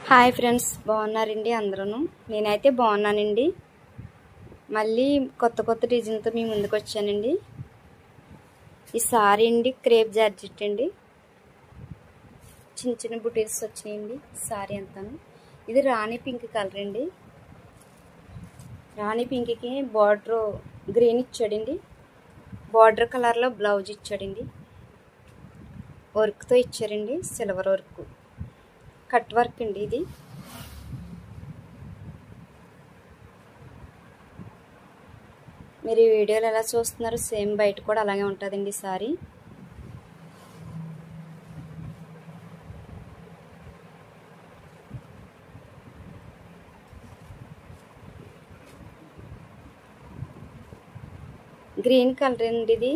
Hi friends, బాగున్నారండి అందరూ? నేనైతే బాగున్నానండి. మళ్ళీ కొత్త డిజైన్తో మీ ముందుకు వచ్చానండి. ఈ సారీ అండి క్రేప్ జార్జెట్ అండి. చిన్న చిన్న బుటీస్ వచ్చాయండి సారీ అంతాను. ఇది రాణి పింక్ కలర్ అండి. రాణి పింక్కి బార్డర్ గ్రీన్ ఇచ్చాడండి. బార్డర్ కలర్లో బ్లౌజ్ ఇచ్చాడండి. వర్క్తో ఇచ్చారండి, సిల్వర్ వర్క్, కట్ వర్క్ అండి. ఇది మీరు ఈ వీడియోలో ఎలా చూస్తున్నారు, సేమ్ బయట కూడా అలాగే ఉంటుందండి సారీ. గ్రీన్ కలర్ అండి. ఇది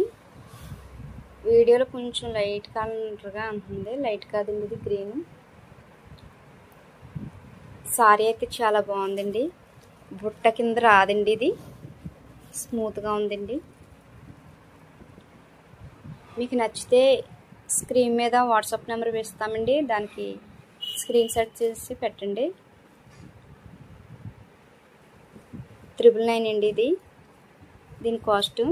వీడియోలో కొంచెం లైట్ కలర్గా ఉంటుంది, లైట్ కాదండి ఇది గ్రీన్. సారీ అయితే చాలా బాగుందండి. బుట్ట కింద రాదండి, ఇది స్మూత్గా ఉందండి. మీకు నచ్చితే స్క్రీన్ మీద వాట్సాప్ నెంబర్ వేస్తామండి, దానికి స్క్రీన్ షాట్ చేసి పెట్టండి. 999 అండి ఇది, దీని కాస్ట్.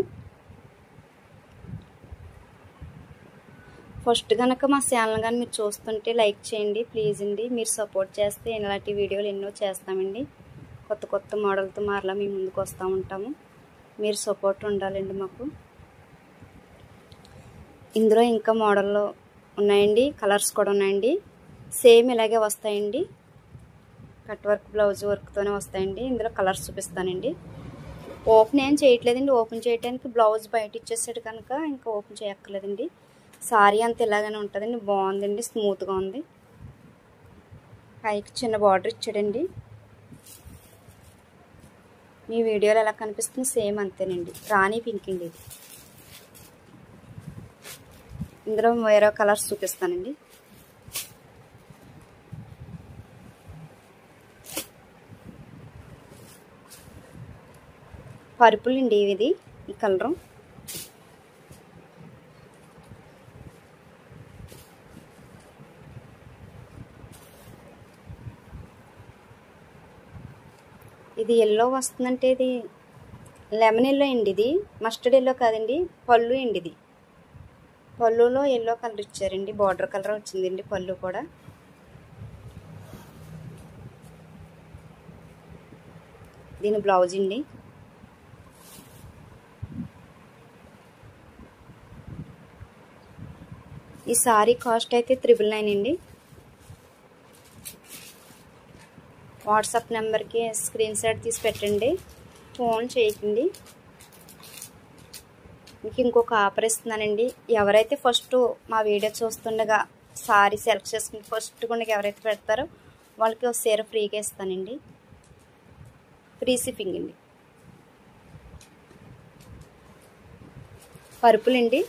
ఫస్ట్ కనుక మా ఛానల్ కానీ మీరు చూస్తుంటే లైక్ చేయండి ప్లీజ్ అండి. మీరు సపోర్ట్ చేస్తే ఇలాంటి వీడియోలు ఎన్నో చేస్తామండి. కొత్త మోడల్తో మరలా మేము ముందుకు వస్తూ ఉంటాము. మీరు సపోర్ట్ ఉండాలండి మాకు. ఇందులో ఇంకా మోడల్లో ఉన్నాయండి, కలర్స్ కూడా ఉన్నాయండి. సేమ్ ఇలాగే వస్తాయండి, కట్ వర్క్ బ్లౌజ్ వర్క్తోనే వస్తాయండి. ఇందులో కలర్స్ చూపిస్తానండి. ఓపెన్ ఏం చేయట్లేదండి. ఓపెన్ చేయడానికి బ్లౌజ్ బయట ఇచ్చేసాడు కనుక ఇంకా ఓపెన్ చేయక్కర్లేదండి. సారీ అంత ఇలాగనే ఉంటుందండి. బాగుందండి, స్మూత్గా ఉంది. పైకి చిన్న బార్డర్ ఇచ్చాడండి. మీ వీడియోలో ఎలా కనిపిస్తుంది సేమ్ అంతేనండి. రాణి పింక్ అండి ఇది. ఇందులో వేరే కలర్స్ చూపిస్తానండి. పర్పుల్ అండి ఇది, ఈ కలరు. ఇది ఎల్లో వస్తుందంటే ఇది లెమన్ ఎల్లో అండి. ఇది మస్టర్డ్ ఎల్లో కాదండి, పళ్ళు అండి. ఇది పళ్ళులో ఎల్లో కలర్ ఇచ్చారండి, బార్డర్ కలర్ వచ్చిందండి పళ్ళు కూడా. దీని బ్లౌజ్ అండి. ఈ సారీ కాస్ట్ అయితే 999 అండి. వాట్సాప్ నెంబర్కి స్క్రీన్ షాట్ తీసి పెట్టండి, ఫోన్ చేయకండి. మీకు ఇంకొక ఆఫర్ ఇస్తున్నానండి. ఎవరైతే ఫస్ట్ మా వీడియో చూస్తుండగా సారీ సెలెక్ట్ చేసుకుని ఫస్ట్ గుండెకి ఎవరైతే పెడతారో వాళ్ళకి ఒక చీర ఫ్రీగా ఇస్తానండి. ఫ్రీ షిప్పింగ్ అండి. పర్పుల్ అండి.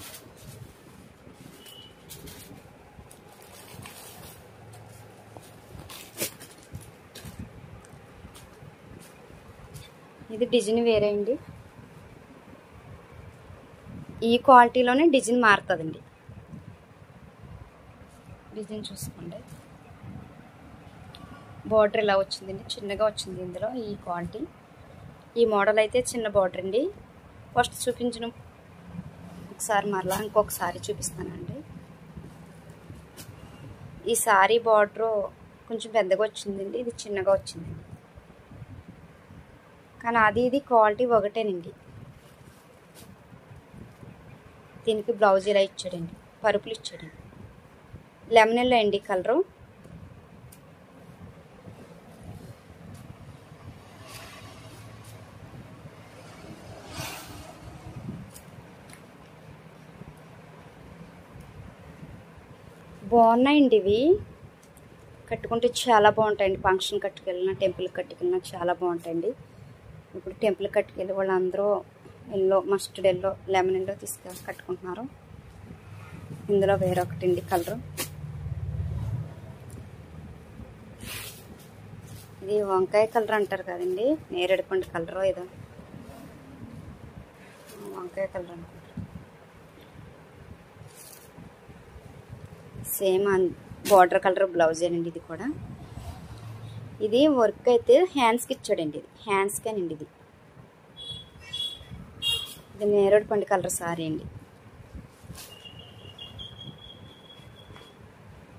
ఇది డిజైన్ వేరే అండి. ఈ క్వాలిటీలోనే డిజైన్ మారుతుందండి. డిజైన్ చూసుకోండి. బార్డర్ ఇలా వచ్చిందండి, చిన్నగా వచ్చింది ఇందులో. ఈ క్వాలిటీ, ఈ మోడల్ అయితే చిన్న బార్డర్ అండి. ఫస్ట్ చూపించిన ఒకసారి మరలా ఇంకొకసారి చూపిస్తానండి. ఈ సారీ బార్డర్ కొంచెం పెద్దగా వచ్చిందండి, ఇది చిన్నగా వచ్చిందండి. కానీ అది ఇది క్వాలిటీ ఒకటేనండి. దీనికి బ్లౌజ్ ఇలా ఇచ్చాడండి, పరుపులు ఇచ్చాడండి. లెమన్ ఎల్లో అండి కలరు. బాగున్నాయండి ఇవి, కట్టుకుంటే చాలా బాగుంటాయండి. ఫంక్షన్ కట్టుకెళ్ళినా టెంపుల్కి కట్టుకెళ్ళినా చాలా బాగుంటాయండి. ఇప్పుడు టెంపుల్ కట్టుకెళ్ళి వాళ్ళందరూ yellow, mustard yellow, lemon yellow తీసుకెళ్ళి కట్టుకుంటున్నారు. ఇందులో వేరొకటి అండి కలరు. ఇది వంకాయ కలర్ అంటారు కదండి, నేరేడుపండు కలరు ఏదో, వంకాయ కలర్ అనుకుంటారు. సేమ్ బార్డర్ కలర్ బ్లౌజేనండి ఇది కూడా. ఇది వర్క్ అయితే హ్యాండ్స్కి ఇచ్చాడండి. ఇది హ్యాండ్స్కి అండి. ఇది నేరేడు పండు కలర్ సారీ అండి.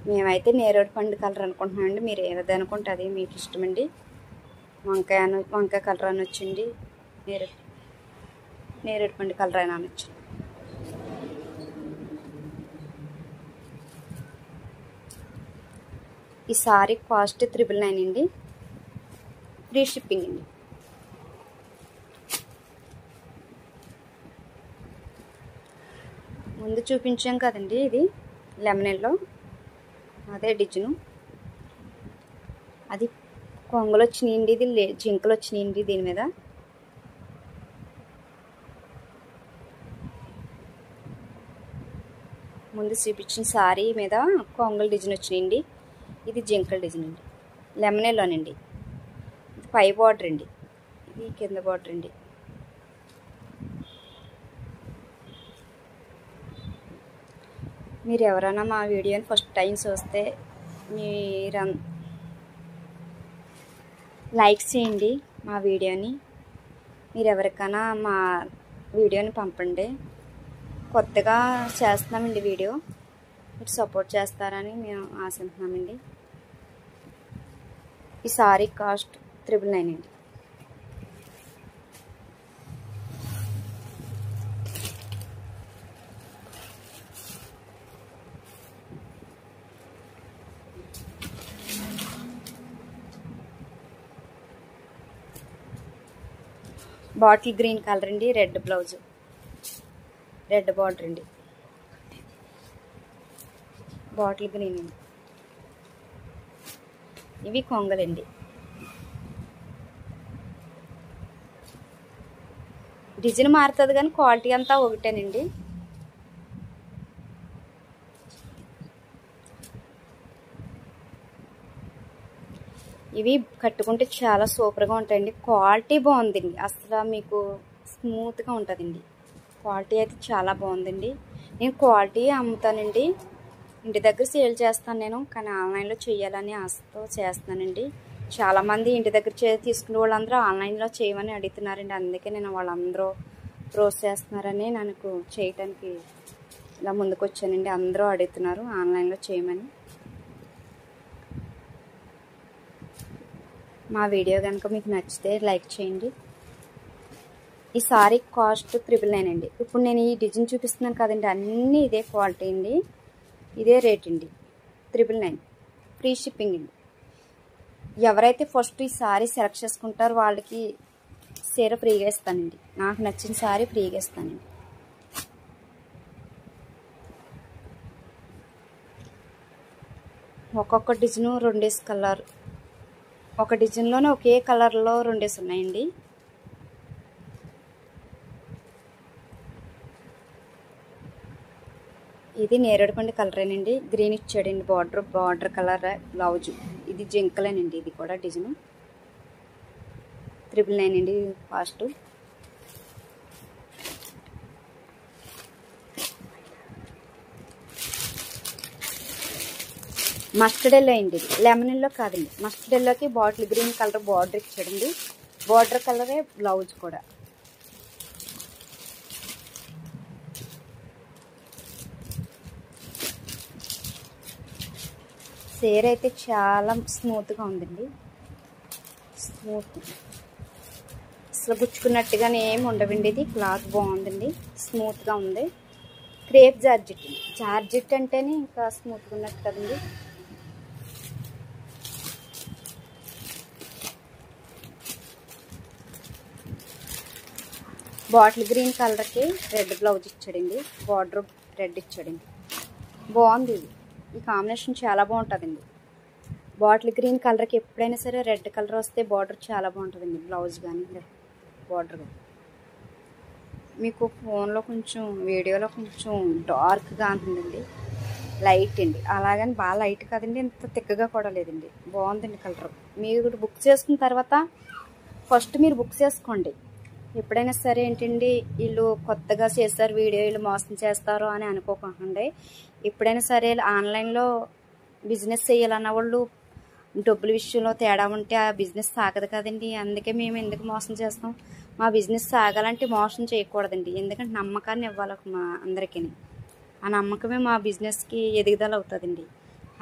మేమైతే నేరేడు పండు కలర్ అనుకుంటున్నామండి. మీరు ఏది అనుకుంటే అది మీకు ఇష్టమండి. వంకాయ కలర్ అని వచ్చింది, నేరేడు పండు కలర్ అయినా అనొచ్చు. ఈ సారీ కాస్ట్ 999 అండి. ఫ్రీ షిప్పింగ్ అండి. ముందు చూపించాం కదండి, ఇది లెమన్ ఎల్లో, అదే డిజైను. అది కొంగలు వచ్చినాయండి, ఇది జింకలు వచ్చినాయండి దీని మీద. ముందు చూపించిన సారీ మీద కొంగలు డిజైన్ వచ్చినాయండి. ఇది జింకల డిజైన్ అండి, లెమన్ ఎల్లోనండి. ఇది పై బార్డర్ అండి, ఇది కింద బార్డర్ అండి. మీరు ఎవరైనా మా వీడియోని ఫస్ట్ టైం చూస్తే మీరు లైక్ చేయండి మా వీడియోని. మీరు ఎవరికైనా మా వీడియోని పంపండి. కొత్తగా చేస్తున్నామండి వీడియో, మీరు సపోర్ట్ చేస్తారని మేము ఆశిస్తున్నామండి. ఈ సారీ కాస్ట్ 999 అండి. బాటిల్ గ్రీన్ కలర్ అండి, రెడ్ బ్లౌజ్, రెడ్ బార్డర్ అండి. బాటిల్ గ్రీన్ అండి. ఇవి కొంగలండి. డిజైన్ మారుతుంది కానీ క్వాలిటీ అంతా ఒకటేనండి. ఇవి కట్టుకుంటే చాలా సూపర్గా ఉంటాయండి. క్వాలిటీ బాగుందండి, అసలు మీకు స్మూత్గా ఉంటుందండి. క్వాలిటీ అయితే చాలా బాగుందండి. నేను క్వాలిటీ అమ్ముతానండి, ఇంటి దగ్గర సేల్ చేస్తాను నేను, కానీ ఆన్లైన్లో చేయాలని ఆశతో చేస్తానండి. చాలామంది ఇంటి దగ్గర తీసుకునే వాళ్ళందరూ ఆన్లైన్లో చేయమని అడుగుతున్నారండి. అందుకే నేను వాళ్ళందరూ ప్రోత్సహిస్తున్నారని నాకు చేయటానికి ఇలా ముందుకు వచ్చానండి. అందరూ అడుగుతున్నారు ఆన్లైన్లో చేయమని. మా వీడియో కనుక మీకు నచ్చితే లైక్ చేయండి. ఈ సారీ కాస్ట్ 999 అండి. ఇప్పుడు నేను ఈ డిజైన్ చూపిస్తున్నాను కదండి, అన్నీ ఇదే క్వాలిటీ అండి, ఇదే రేట్ అండి. 999 ఫ్రీ షిప్పింగ్ అండి. ఎవరైతే ఫస్ట్ ఈ సారీ సెలెక్ట్ చేసుకుంటారో వాళ్ళకి చీర ఫ్రీగా ఇస్తానండి. నాకు నచ్చిన సారీ ఫ్రీగా ఇస్తానండి. ఒక్కొక్క డిజైను 2 కలర్, ఒక డిజైన్లోనే ఒకే కలర్లో 2 ఉన్నాయండి. ఇది నేరేడు పండు కలరేనండి, గ్రీన్ ఇచ్చాడండి. Border colour blouse. ఇది జింకలేనండి, ఇది కూడా డిజైన్ 999 అండి కాస్ట్. మస్టర్డ్ ఎల్లో అండి, ఇది లెమన్ ఎల్లో కాదండి. మస్టర్డ్ ఎల్లోకి బాటిల్ గ్రీన్ కలర్ బార్డర్ ఇచ్చాడండి. బార్డర్ కలరే బ్లౌజ్ కూడా. చీర అయితే చాలా స్మూత్గా ఉందండి. స్మూత్, అసలు గుచ్చుకున్నట్టుగానే ఏమి ఉండవండి. ఇది క్లాత్ బాగుందండి, స్మూత్గా ఉంది. క్రేప్ జార్జెట్, జార్జెట్ అంటేనే ఇంకా స్మూత్గా ఉన్నట్టు కదండి. బాటిల్ గ్రీన్ కలర్కి రెడ్ బ్లౌజ్ ఇచ్చాడండి, బార్డర్ రెడ్ ఇచ్చాడండి. బాగుంది ఇది, ఈ కాంబినేషన్ చాలా బాగుంటుందండి. బాటిల్ గ్రీన్ కలర్కి ఎప్పుడైనా సరే రెడ్ కలర్ వస్తే బార్డర్ చాలా బాగుంటుందండి, బ్లౌజ్ కానీ బార్డర్ కానీ. మీకు ఫోన్లో కొంచెం వీడియోలో కొంచెం డార్క్గా ఉంటుందండి, లైట్ అండి. అలాగని బాగా లైట్ కాదండి, ఇంత తిక్కగా కూడా లేదండి. బాగుందండి కలర్. మీరు బుక్ చేసుకున్న తర్వాత ఫస్ట్ మీరు బుక్ చేసుకోండి. ఎప్పుడైనా సరే ఏంటండి, వీళ్ళు కొత్తగా చేస్తారు వీడియో, వీళ్ళు మోసం చేస్తారు అని అనుకోకండి. ఎప్పుడైనా సరే ఆన్లైన్లో బిజినెస్ చేయాలన్న వాళ్ళు డబ్బుల విషయంలో తేడా ఉంటే ఆ బిజినెస్ సాగదు కదండి. అందుకే మేము ఎందుకు మోసం చేస్తాం? మా బిజినెస్ సాగాలంటే మోసం చేయకూడదండి. ఎందుకంటే నమ్మకాన్ని ఇవ్వాలి మా అందరికీ. ఆ నమ్మకమే మా బిజినెస్కి ఎదుగుదల అవుతుందండి.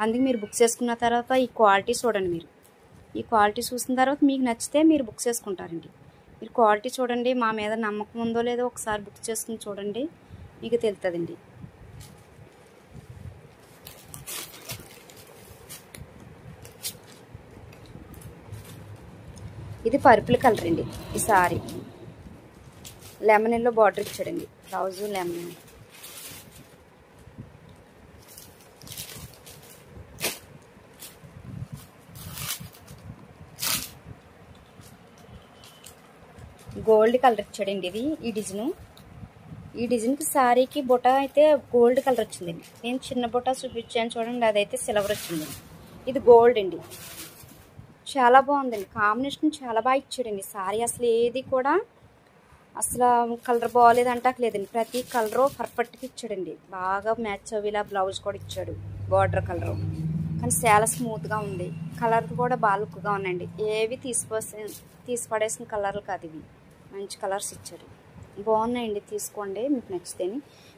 అందుకే మీరు బుక్ చేసుకున్న తర్వాత ఈ క్వాలిటీ చూడండి. మీరు ఈ క్వాలిటీ చూసిన తర్వాత మీకు నచ్చితే మీరు బుక్ చేసుకుంటారండి. మీరు క్వాలిటీ చూడండి, మా మీద నమ్మకం ఉందో లేదో ఒకసారి బుక్ చేసుకుని చూడండి, మీకు తెలుస్తుందండి. ఇది పర్పుల్ కలర్ అండి. ఈ సారీ లెమన్ ఎల్లో బార్డర్ ఇచ్చాడండి. Blouse lemon. గోల్డ్ కలర్ ఇచ్చాడండి. ఇది ఈ డిజైన్కి సారీకి బుట్ట అయితే గోల్డ్ కలర్ వచ్చిందండి. నేను చిన్న బుట్ట చూపించాను చూడండి, అదైతే సిల్వర్ వచ్చిందండి. ఇది గోల్డ్ అండి. చాలా బాగుందండి. కాంబినేషన్ చాలా బాగా ఇచ్చాడండి. సారీ అసలు ఏది కూడా అసలు కలర్ బాగోలేదంటే లేదండి. ప్రతి కలరు పర్ఫెక్ట్గా ఇచ్చాడండి. బాగా మ్యాచ్ అవ్వేలా బ్లౌజ్ కూడా ఇచ్చాడు, బార్డర్ కలరు. కానీ చాలా స్మూత్గా ఉంది. కలర్ కూడా బాగా లుక్గా ఉన్నాయండి. ఏవి తీసిపడేసిన కలర్లు కాదు, ఇవి మంచి కలర్స్ ఇచ్చాడు. బాగున్నాయండి. తీసుకోండి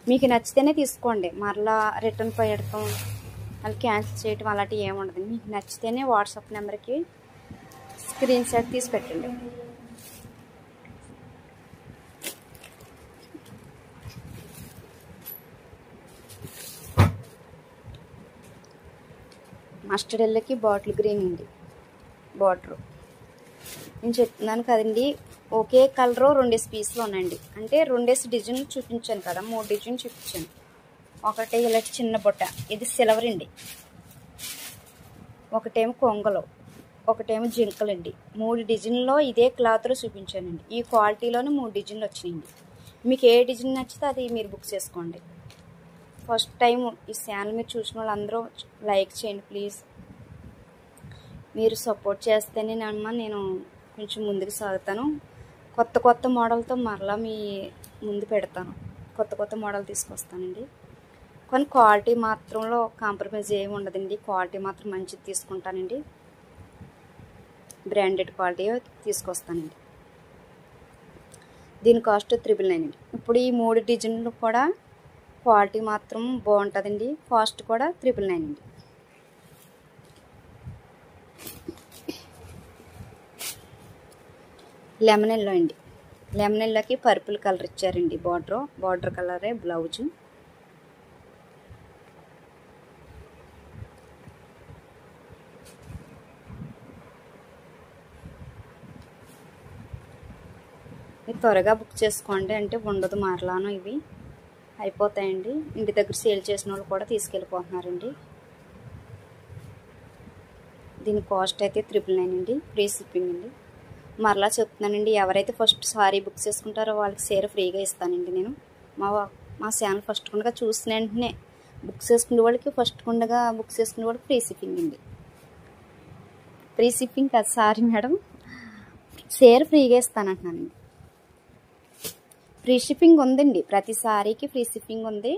మీకు నచ్చితేనే తీసుకోండి. మరలా రిటర్న్ పెడతాం, మళ్ళీ క్యాన్సిల్ చేయటం అలాంటివి ఏమి ఉండదు. మీకు నచ్చితేనే వాట్సాప్ నెంబర్కి స్క్రీన్ షాట్ తీసి పెట్టండి. మస్టర్డ్ ఎల్లోకి బాటిల్ గ్రీన్ అండి బార్డరు. నేను చెప్తున్నాను కదండి, ఒకే కలరు 2 పీసులు ఉన్నాయండి. అంటే 2 డిజైన్లు చూపించాను కదా, 3 డిజైన్ చూపించాను. ఒకటి ఇలాంటి చిన్న బుట్ట, ఇది సిల్వర్ అండి. ఒకటేమో కొంగలు, ఒకటేమో జింకలండి. 3 డిజైన్లో ఇదే క్లాత్లో చూపించానండి. ఈ క్వాలిటీలోనే 3 డిజైన్లు వచ్చినాయండి. మీకు ఏ డిజైన్ నచ్చితే అది మీరు బుక్ చేసుకోండి. ఫస్ట్ టైం ఈ ఛానల్ మీరు చూసిన వాళ్ళందరూ లైక్ చేయండి ప్లీజ్. మీరు సపోర్ట్ చేస్తేనే నేను కొంచెం ముందుకు సాగుతాను. కొత్త మోడల్తో మరలా మీ ముందు పెడతాను. కొత్త మోడల్ తీసుకొస్తానండి. కానీ క్వాలిటీ మాత్రంలో కాంప్రమైజ్ ఏమి ఉండదండి. క్వాలిటీ మాత్రం మంచిది తీసుకుంటానండి. బ్రాండెడ్ క్వాలిటీ తీసుకొస్తానండి. దీని కాస్ట్ 999 అండి. ఇప్పుడు ఈ 3 డిజైన్లు కూడా క్వాలిటీ మాత్రం బాగుంటుందండి. కాస్ట్ కూడా 999 అండి. లెమన్ ఎల్లో అండి. లెమన్ ఎల్లోకి పర్పుల్ కలర్ ఇచ్చారండి. బార్డర్ కలరే బ్లౌజు. మీరు త్వరగా బుక్ చేసుకోండి, అంటే ఉండదు మరలాను. ఇవి అయిపోతాయండి. ఇంటి దగ్గర సేల్ చేసిన వాళ్ళు కూడా తీసుకెళ్ళిపోతున్నారండి. దీని కాస్ట్ అయితే 999 అండి. ఫ్రీ షిప్పింగ్ అండి. మరలా చెప్తున్నానండి, ఎవరైతే ఫస్ట్ సారీ బుక్ చేసుకుంటారో వాళ్ళకి చీర ఫ్రీగా ఇస్తానండి. నేను మా ఛానల్ ఫస్ట్ కొండగా చూసిన వెంటనే బుక్ చేసుకునే వాళ్ళకి ఫ్రీ షిప్పింగ్ అండి. ఫ్రీ షిప్పింగ్ కాదు, సారీ మేడం, చీర ఫ్రీగా ఇస్తానంటున్నానండి. ఫ్రీ షిప్పింగ్ ఉందండి. ప్రతి సారీకి ఫ్రీ షిప్పింగ్ ఉంది.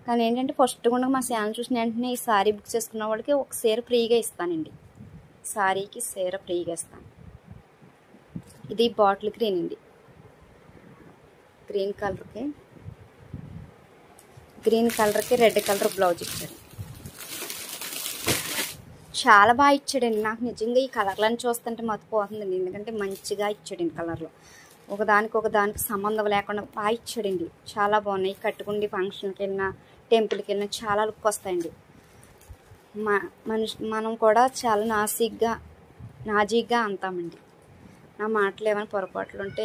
కానీ ఏంటంటే ఫస్ట్ కొండగా మా ఛానల్ చూసిన వెంటనే ఈ సారీ బుక్ చేసుకున్న వాళ్ళకి ఒక చీర ఫ్రీగా ఇస్తానండి. సారీకి చీర ఫ్రీగా ఇస్తాను. ఇది బాటిల్ గ్రీన్ అండి. గ్రీన్ కలర్కి రెడ్ కలర్ బ్లౌజ్ ఇచ్చాడు. చాలా బాగా ఇచ్చాడండి. నాకు నిజంగా ఈ కలర్లను చూస్తుంటే మతిపోతుందండి. ఎందుకంటే మంచిగా ఇచ్చాడండి కలర్లో. ఒకదానికి సంబంధం లేకుండా బాగా ఇచ్చాడండి. చాలా బాగున్నాయి. కట్టుకుండి ఫంక్షన్కి వెళ్ళినా టెంపుల్కి వెళ్ళినా చాలా లుక్ వస్తాయండి. మనం కూడా చాలా నాజీగా అంటామండి. నా మాటలు ఏమైనా పొరపాట్లు ఉంటే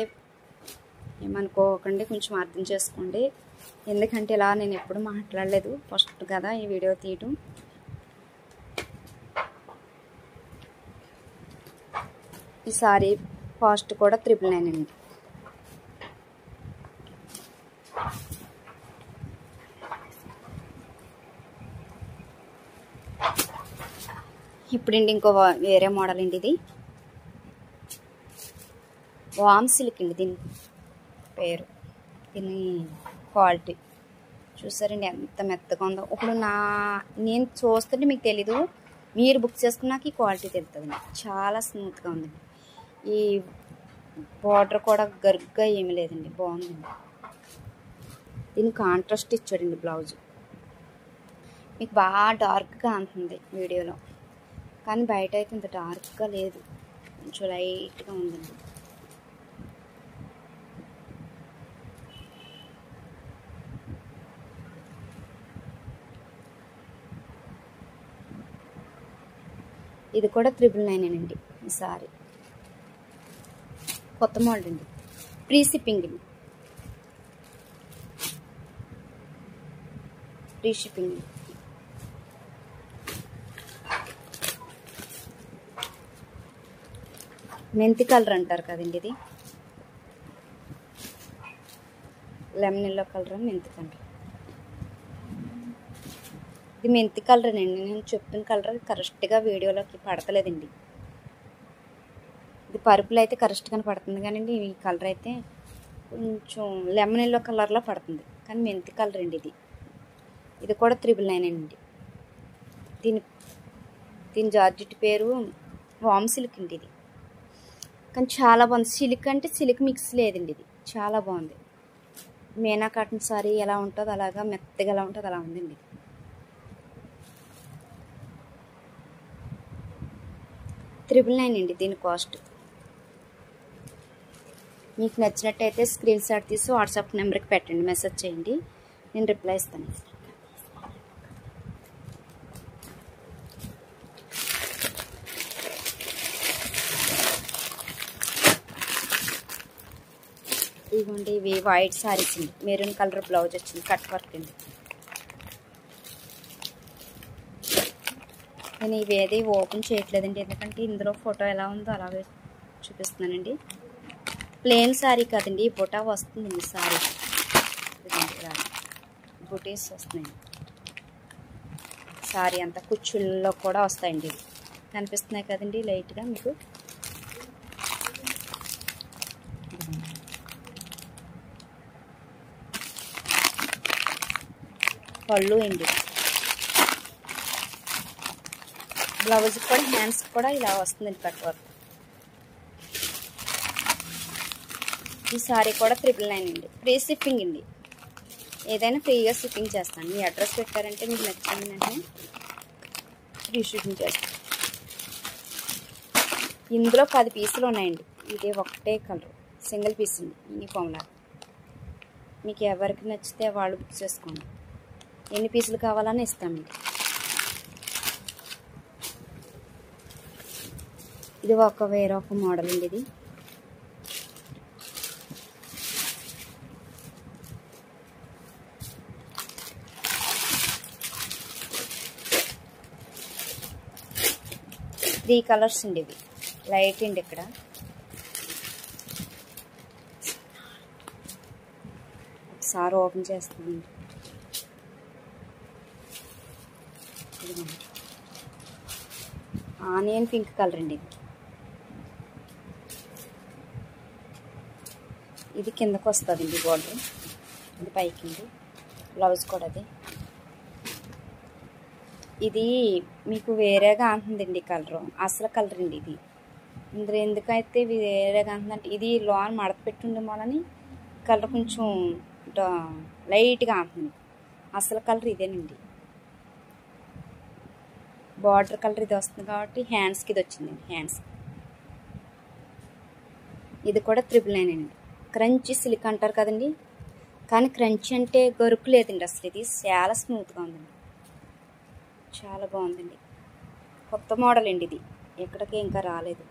ఏమనుకోకండి, కొంచెం అర్థం చేసుకోండి. ఎందుకంటే ఇలా నేను ఎప్పుడు మాట్లాడలేదు, ఫస్ట్ కదా ఈ వీడియో తీయటం. ఈ సారీ కాస్ట్ కూడా 999 అండి. ఇప్పుడండి ఇంకో వేరే మోడల్ అండి. ఇది వామ్ సిల్క్ అండి దీని పేరు. దీని క్వాలిటీ చూసారండి ఎంత మెత్తగా ఉందో. ఇప్పుడు నేను చూస్తుంటే మీకు తెలీదు, మీరు బుక్ చేసుకున్నాక ఈ క్వాలిటీ తెలుస్తుంది. చాలా స్మూత్గా ఉందండి. ఈ బార్డర్ కూడా గరుగ్గా ఏమీ లేదండి, బాగుందండి. దీనికి కాంట్రాస్ట్ ఇచ్చాడండి బ్లౌజ్. మీకు బాగా డార్క్గా ఉంటుంది వీడియోలో, కానీ బయట అయితే ఇంత డార్క్గా లేదు, కొంచెం లైట్గా ఉందండి. ఇది కూడా 999 అండి. ఈ సారీ కొత్త మోడల్ అండి, ఫ్రీ షిప్పింగ్ అండి, ఫ్రీ షిప్పింగ్. మెంతి కలర్ అంటారు కదండి, ఇది లెమన్ ఎల్లో కలర్, మెంతి కలర్. ఇది మెంతి కలర్ అండి, నేను చెప్పిన కలర్ కరెక్ట్గా వీడియోలోకి పడతలేదండి. ఇది పరుపులు అయితే కరెక్ట్గానే పడుతుంది, కానీ ఈ కలర్ అయితే కొంచెం లెమన్ ఎల్లో కలర్లో పడుతుంది, కానీ మెంతి కలర్ అండి ఇది. ఇది కూడా 999 అండి. దీని జార్జెట్ పేరు వామ్ సిల్క్ అండి. ఇది కానీ చాలా బాగుంది. సిల్క్ అంటే సిల్క్ మిక్స్ లేదండి, ఇది చాలా బాగుంది. మీనా కాటన్ సారీ ఎలా ఉంటుందో అలాగా మెత్తగా ఎలా ఉంటుందో అలా ఉందండి. 999 అండి దీని కాస్ట్. మీకు నచ్చినట్టయితే స్క్రీన్ షాట్ తీసి వాట్సాప్ నెంబర్కి పెట్టండి, మెసేజ్ చేయండి, నేను రిప్లై ఇస్తాను. ఇదిగోండి, ఇవి వైట్ సారీస్ అండి, మెరూన్ కలర్ బ్లౌజ్ వచ్చింది, కట్ వర్క్ అండి. నేను ఇవేది ఓపెన్ చేయట్లేదండి, ఎందుకంటే ఇందులో ఫోటో ఎలా ఉందో అలాగే చూపిస్తున్నానండి. ప్లెయిన్ శారీ కాదండి, బుటా వస్తుందండి శారీ, బుటీస్ వస్తున్నాయండి. శారీ అంతా కుచ్చుల్లో కూడా వస్తాయండి, కనిపిస్తున్నాయి కదండి లైట్గా మీకు. పళ్ళు అండి, బ్లౌజ్ కూడా హ్యాండ్స్ కూడా ఇలా వస్తుందండి కట్ వర్క్. ఈ సారీ కూడా 999 అండి, ఫ్రీ షిప్పింగ్ అండి. ఏదైనా ఫ్రీగా షిప్పింగ్ చేస్తాను. మీ అడ్రస్ పెట్టారంటే మీకు నచ్చింది అంటే ఫ్రీ షిప్పింగ్ చేస్తాను. ఇందులో 10 పీసులు ఉన్నాయండి. ఇదే ఒకటే కలర్, సింగిల్ పీస్ అండి, యూనిఫామ్లా. మీకు ఎవరికి నచ్చితే వాళ్ళు బుక్ చేసుకోండి, ఎన్ని పీసులు కావాలని ఇస్తామండి. ఇది వేరొక మోడల్ అండి. ఇది త్రీ కలర్స్ అండి, ఇవి లైట్ అండి. ఇక్కడ ఒకసారి ఓపెన్ చేస్తామండి. ఆనియన్ పింక్ కలర్ అండి. ఇది కిందకు వస్తుందండి బార్డర్, ఇది పైకి అండి, బ్లౌజ్ కూడా అది. ఇది మీకు వేరేగా అంటుందండి కలర్, అసలు కలర్ అండి ఇది. ఇందులో ఎందుకైతే ఇది వేరేగా అంటుందంటే ఇది లోన్ మడత పెట్టి ఉండే మూలని కలర్ కొంచెం లైట్గా అంటుంది. అసలు కలర్ ఇదేనండి, బార్డర్ కలర్ ఇది వస్తుంది కాబట్టి హ్యాండ్స్కి ఇది వచ్చిందండి. హ్యాండ్స్ ఇది కూడా 999 అండి. క్రంచీ సిల్క్ అంటారు కదండి, కానీ క్రంచీ అంటే గరుకు లేదండి అసలు. ఇది చాలా స్మూత్గా ఉందండి, చాలా బాగుందండి. కొత్త మోడల్ అండి ఇది, ఎక్కడికి ఇంకా రాలేదు.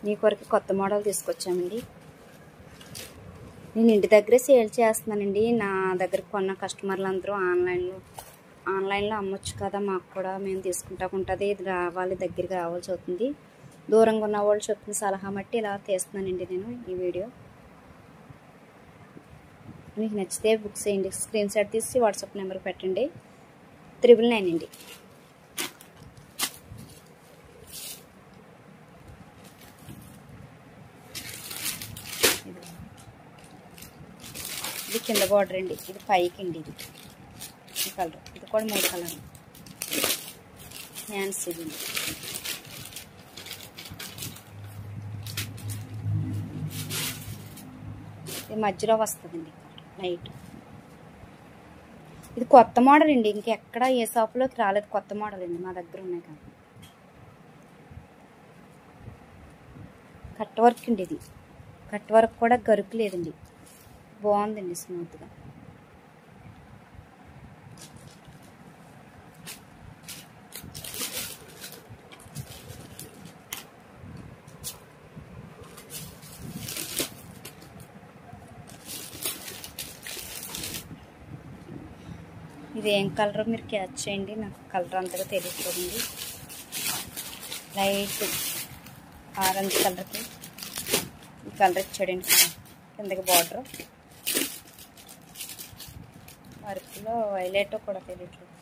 మీ కొరకు కొత్త మోడల్ తీసుకొచ్చామండి. నేను ఇంటి దగ్గరే సేల్ చేస్తున్నానండి. నా దగ్గర కొన్న కస్టమర్లు అందరూ ఆన్లైన్లో అమ్మొచ్చు కదా, మాకు కూడా మేము తీసుకుంటా ఉంటుంది. ఇది రావాలి, దగ్గరికి రావాల్సి అవుతుంది. దూరంగా ఉన్న వాళ్ళు చెప్పిన సలహా బట్టి ఇలా తీస్తున్నానండి నేను ఈ వీడియో. మీకు నచ్చితే బుక్ చేయండి, స్క్రీన్ షాట్ తీసి వాట్సాప్ నెంబర్ పెట్టండి. 999 అండి. ఇది కింద బార్డర్ అండి, ఇది పైకి అండి. ఇది ఈ కలర్, ఇది కూడా 3 కలర్ హ్యాండ్స్. ఇది ఇది మధ్యలో వస్తుందండి లైట్. ఇది కొత్త మోడల్ అండి, ఇంకెక్కడ ఏ షాప్లోకి రాలేదు. కొత్త మోడల్ అండి, మా దగ్గర ఉన్నాయి కానీ. కట్ వర్క్ అండి, ఇది కట్ వర్క్ కూడా గరుకు లేదండి, బాగుందండి స్మూత్గా. ఇది ఏం కలర్ మీరు క్యాచ్ చేయండి, నాకు కలర్ అంతగా తెలియట్లేదండి. లైట్ ఆరెంజ్ కలర్కి ఈ కలర్ ఇచ్చాడండి కిందకి బార్డర్. వర్క్లో వైలెట్ కూడా తెలియట్లేదు.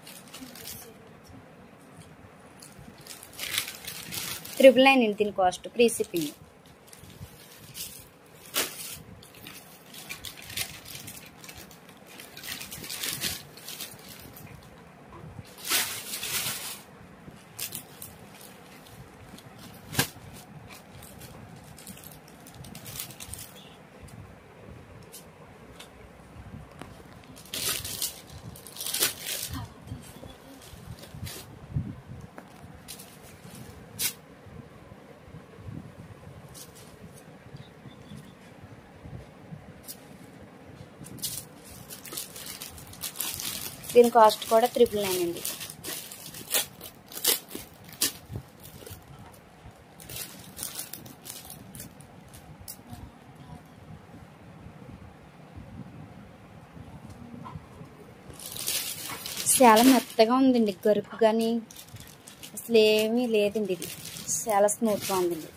999 అండి దీని కాస్ట్, ఫ్రీ షిప్పింగ్. దీని కాస్ట్ కూడా 999 అండి. చాలా మెత్తగా ఉందండి, గరుకు కానీ అసలు ఏమీ లేదండి. ఇది చాలా స్మూత్గా ఉందండి.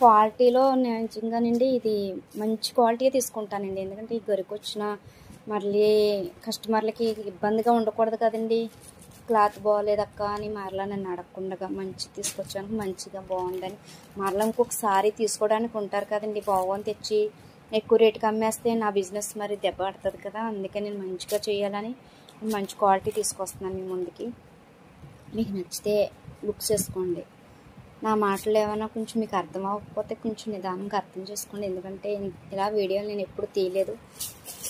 క్వాలిటీలో నిజంగానండి ఇది మంచి క్వాలిటీ తీసుకుంటానండి, ఎందుకంటే ఈ గరుకు వచ్చిన మళ్ళీ కస్టమర్లకి ఇబ్బందిగా ఉండకూడదు కదండి. క్లాత్ బాగోలేదక్క అని మరలా నన్ను అడగకుండా మంచి తీసుకొచ్చాను, మంచిగా బాగుందని మరలా ఇంకొకసారి తీసుకోవడానికి ఉంటారు కదండి. బాగుంది తెచ్చి ఎక్కువ రేటుకి అమ్మేస్తే నా బిజినెస్ మరి దెబ్బ పడుతుంది కదా. అందుకే నేను మంచిగా చేయాలని మంచి క్వాలిటీ తీసుకొస్తున్నాను మీ ముందుకి. మీకు నచ్చితే బుక్ చేసుకోండి. నా మాటలు ఏమైనా కొంచెం మీకు అర్థం అవ్వకపోతే కొంచెం నిదానంగా అర్థం చేసుకోండి, ఎందుకంటే ఇలా వీడియోలు నేను ఎప్పుడు తీయలేదు.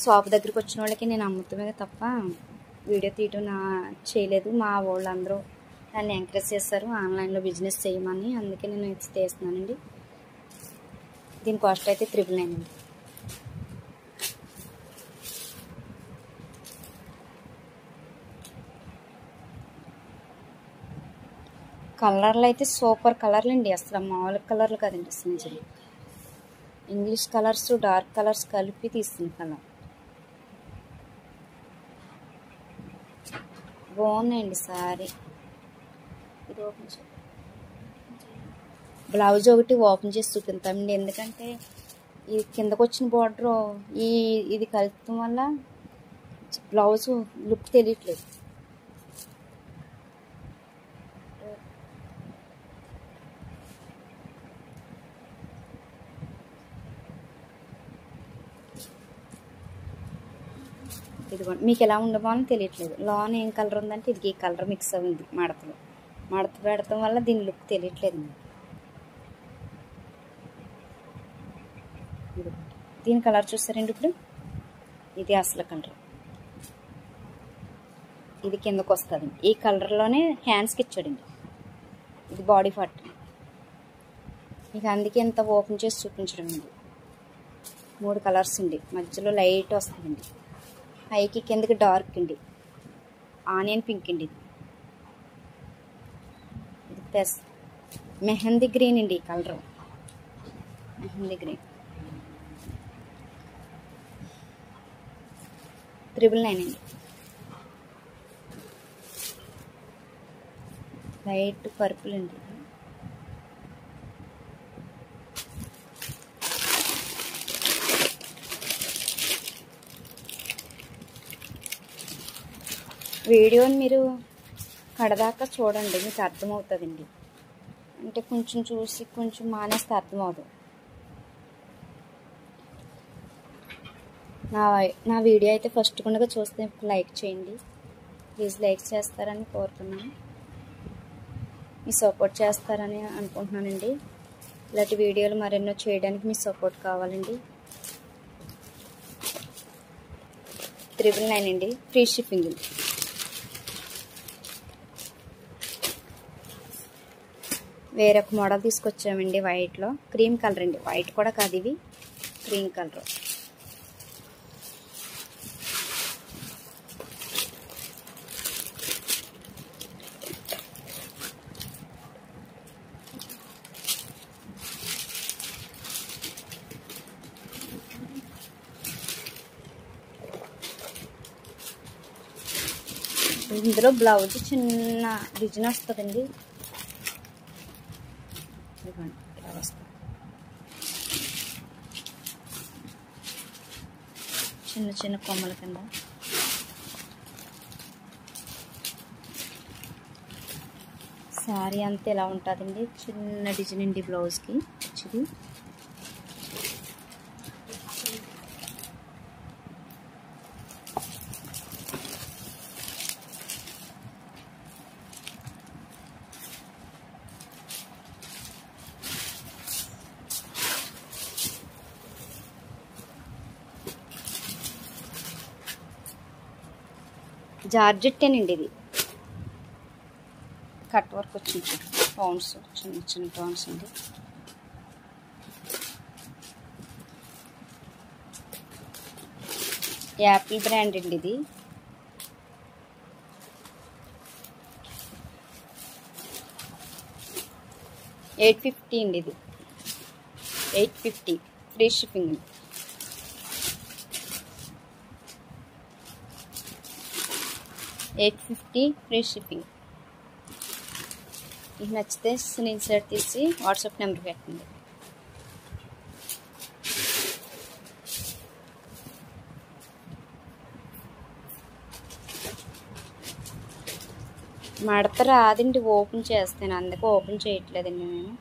షాప్ దగ్గరికి వచ్చిన వాళ్ళకి నేను అమ్ముతామే తప్ప వీడియో తీయటం చేయలేదు. మా వాళ్ళందరూ నన్ను ఎంకరేజ్ చేస్తారు ఆన్లైన్లో బిజినెస్ చేయమని, అందుకే నేను తీస్తున్నానండి. దీని కాస్ట్ అయితే 999 అండి. కలర్లు అయితే సూపర్ కలర్లు అండి, అసలు మామూలు కలర్లు కాదండి. అసలు ఇంగ్లీష్ కలర్స్ డార్క్ కలర్స్ కలిపి తీసిన కలర్ బాగున్నాయండి. సారీ ఇది ఓపెన్ బ్లౌజ్ ఒకటి ఓపెన్ చేసి చూపిస్తామండి, ఎందుకంటే ఈ కిందకు వచ్చిన బార్డర్ ఇది కలపడం వల్ల బ్లౌజ్ లుక్ తెలియట్లేదు. ఇదిగోండి, మీకు ఎలా ఉండబోని తెలియట్లేదు. లోన్ ఏం కలర్ ఉందంటే ఇది ఈ కలర్ మిక్స్ అయింది. మడత పెడతాం వల్ల దీని లుక్ తెలియట్లేదు. దీని కలర్ చూస్తారండి ఇప్పుడు, ఇది అసలు కలర్, ఇది కిందకు వస్తుంది. ఈ కలర్లోనే హ్యాండ్స్కి ఇచ్చాడండి, ఇది బాడీ పార్ట్. మీకు అందుకే ఇంత ఓపెన్ చేసి చూపించడం అండి. 3 కలర్స్ అండి, మధ్యలో లైట్ వస్తుందండి, పైకి కిందకి డార్క్ అండి, ఆనియన్ పింక్ అండి. ఇది ప్లస్ మెహందీ గ్రీన్ అండి, ఈ కలర్ మెహందీ గ్రీన్. 999 అండి. లైట్ పర్పుల్ అండి. వీడియోని మీరు కడదాకా చూడండి, మీకు అర్థమవుతుందండి. అంటే కొంచెం చూసి కొంచెం మానేస్తే అర్థమవుతుంది. నా వీడియో అయితే ఫస్ట్ కొండగా చూస్తే లైక్ చేయండి ప్లీజ్. లైక్ చేస్తారని కోరుతున్నాను, మీ సపోర్ట్ చేస్తారని అనుకుంటున్నానండి. ఇలాంటి వీడియోలు మరెన్నో చేయడానికి మీ సపోర్ట్ కావాలండి. 999 అండి, ఫ్రీ షిప్పింగ్. వేరొక మోడల్ తీసుకొచ్చామండి వైట్లో, క్రీమ్ కలర్ అండి. వైట్ కూడా కాదు, ఇవి క్రీమ్ కలర్. ఇందులో బ్లౌజ్ చిన్న డిజైన్ వస్తుందండి. ఇలా వస్తుంది, చిన్న చిన్న కొమ్మల కింద. శారీ అంతా ఇలా ఉంటుందండి, చిన్న డిజైన్ అండి బ్లౌజ్కి వచ్చింది. జార్జెట్టేనండి ఇది, కట్ వర్క్ వచ్చింది, పౌండ్స్ చిన్న చిన్న పౌండ్స్ అండి. యాపిల్ బ్రాండ్ అండి ఇది. $850 అండి ఇది, $850 ఫ్రీ షిప్పింగ్. $850 free shipping. మీకు నచ్చితే స్క్రీన్ షాట్ తీసి వాట్సాప్ నెంబర్ పెట్టండి. మడత రాదండి ఓపెన్ చేస్తాను, అందుకే ఓపెన్ చేయట్లేదండి నేను.